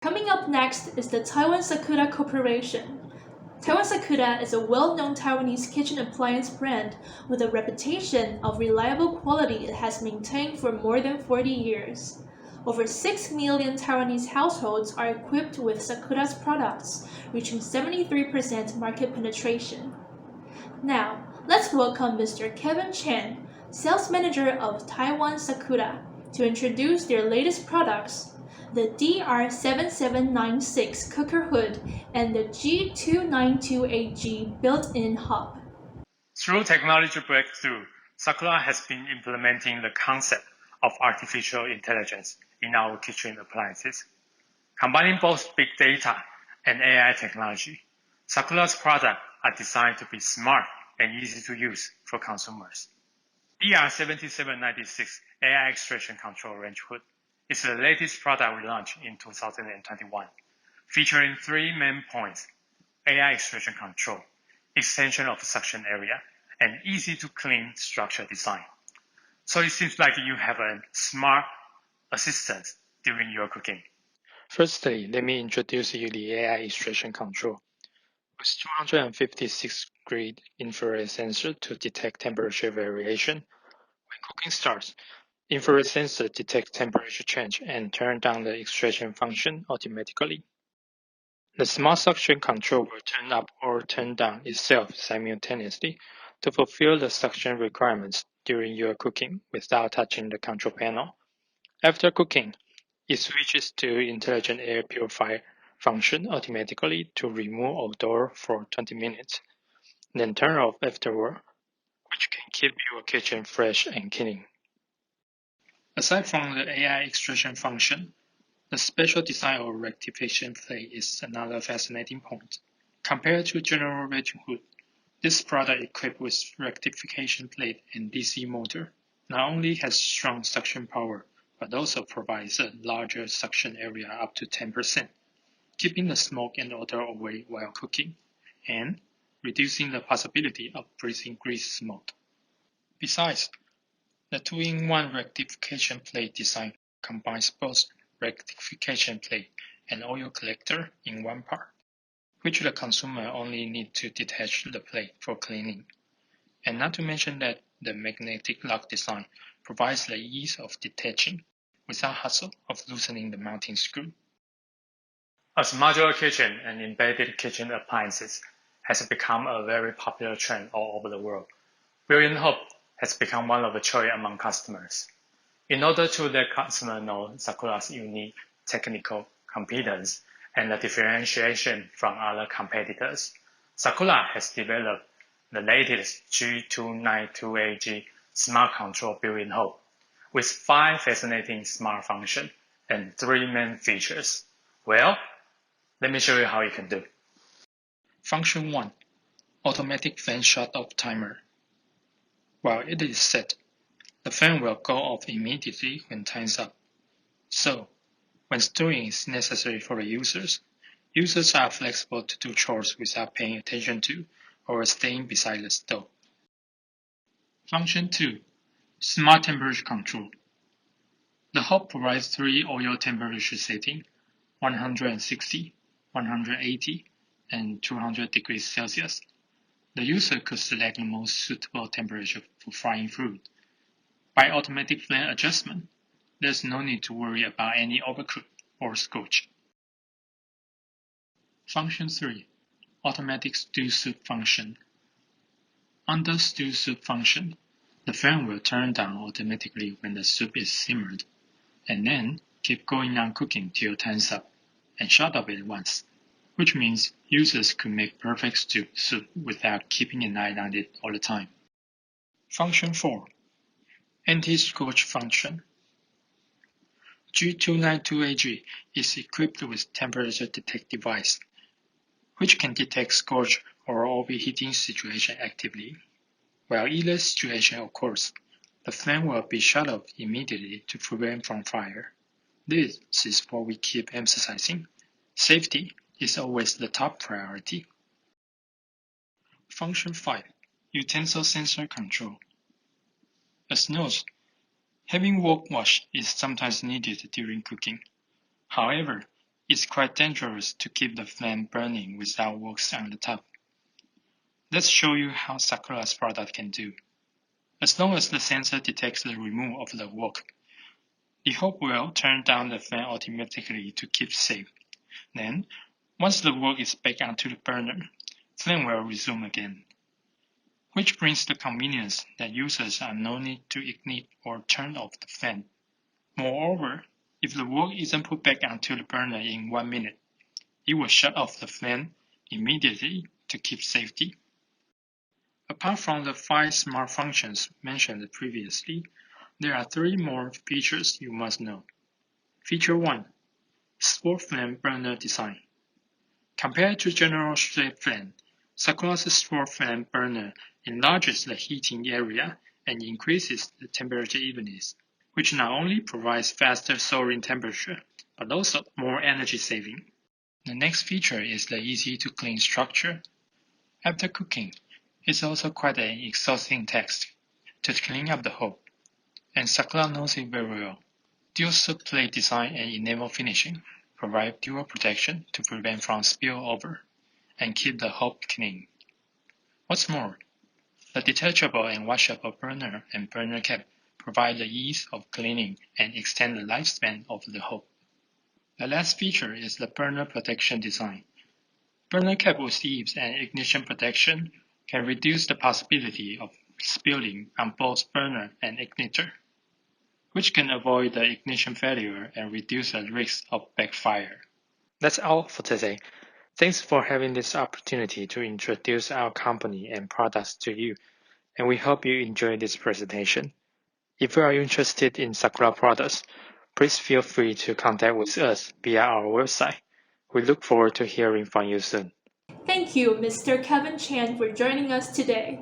Coming up next is the Taiwan Sakura Corporation. Taiwan Sakura is a well-known Taiwanese kitchen appliance brand with a reputation of reliable quality it has maintained for more than 40 years. Over 6 million Taiwanese households are equipped with Sakura's products, reaching 73% market penetration. Now, let's welcome Mr. Kevin Chen, Sales Manager of Taiwan Sakura, to introduce their latest products, the DR7796 cooker hood and the G292AG built-in hob. Through technology breakthrough, Sakura has been implementing the concept of artificial intelligence in our kitchen appliances. Combining both big data and AI technology, Sakura's products are designed to be smart and easy to use for consumers. DR7796 AI extraction control range hood is the latest product we launched in 2021, featuring three main points: AI extraction control, extension of suction area, and easy to clean structure design. So it seems like you have a smart assistant during your cooking. Firstly, let me introduce you the AI extraction control. With 256-degree infrared sensor to detect temperature variation, when cooking starts, infrared sensor detects temperature change and turn down the extraction function automatically. The smart suction control will turn up or turn down itself simultaneously to fulfill the suction requirements during your cooking without touching the control panel. After cooking, it switches to intelligent air purifier function automatically to remove odor for 20 minutes, then turn off afterward, which can keep your kitchen fresh and clean. Aside from the AI extraction function, the special design of rectification plate is another fascinating point. Compared to general range hood, this product equipped with rectification plate and DC motor not only has strong suction power, but also provides a larger suction area up to 10%, keeping the smoke and odor away while cooking, and reducing the possibility of breathing grease smoke. Besides, the 2-in-1 rectification plate design combines both rectification plate and oil collector in one part, which the consumer only need to detach the plate for cleaning. And not to mention that the magnetic lock design provides the ease of detaching without hassle of loosening the mounting screw. As modular kitchen and embedded kitchen appliances has become a very popular trend all over the world, built-in hob has become one of the choice among customers. In order to let customers know Sakura's unique technical competence and the differentiation from other competitors, Sakura has developed the latest G292AG smart control built-in hob with 5 fascinating smart functions and 3 main features. Well, let me show you how you can do. Function 1. Automatic fan shut-off timer. While it is set, the fan will go off immediately when time's up. So, when stewing is necessary for the users are flexible to do chores without paying attention to or staying beside the stove. Function 2. Smart temperature control. The hob provides 3 oil temperature settings: 160, 180, and 200 degrees Celsius. The user could select the most suitable temperature for frying food. By automatic flame adjustment, there's no need to worry about any overcook or scorch. Function 3. Automatic stew soup function. Under stew soup function, the fan will turn down automatically when the soup is simmered, and then keep going on cooking till time's up, and shut off at once, which means users could make perfect stew soup without keeping an eye on it all the time. Function 4. Anti-scorch function. G292AG is equipped with temperature detect device, which can detect scorch or overheating situation actively. While either situation occurs, the flame will be shut off immediately to prevent from fire. This is what we keep emphasizing. Safety is always the top priority. Function 5. Utensil sensor control. As noted, having wok wash is sometimes needed during cooking. However, it's quite dangerous to keep the flame burning without wax on the top. Let's show you how Sakura's product can do. As long as the sensor detects the removal of the wok, the hob will turn down the flame automatically to keep safe. Then, once the wok is back onto the burner, flame will resume again, which brings the convenience that users are no need to ignite or turn off the flame. Moreover, if the wok isn't put back onto the burner in 1 minute, it will shut off the flame immediately to keep safety. Apart from the 5 smart functions mentioned previously, there are 3 more features you must know. Feature 1. Sport flame burner design. Compared to general straight flame, Sakura's sport flame burner enlarges the heating area and increases the temperature evenness, which not only provides faster soaring temperature, but also more energy saving. The next feature is the easy-to-clean structure. After cooking, it's also quite an exhausting task to clean up the hob, and Sakura knows it very well. Dual subplate design and enamel finishing provide dual protection to prevent from spillover and keep the hob clean. What's more, the detachable and washable burner and burner cap provide the ease of cleaning and extend the lifespan of the hob. The last feature is the burner protection design. Burner cap with eaves and ignition protection can reduce the possibility of spilling on both burner and igniter, which can avoid the ignition failure and reduce the risk of backfire. That's all for today. Thanks for having this opportunity to introduce our company and products to you, and we hope you enjoy this presentation. If you are interested in Sakura products, please feel free to contact with us via our website. We look forward to hearing from you soon. Thank you, Mr. Kevin Chan, for joining us today.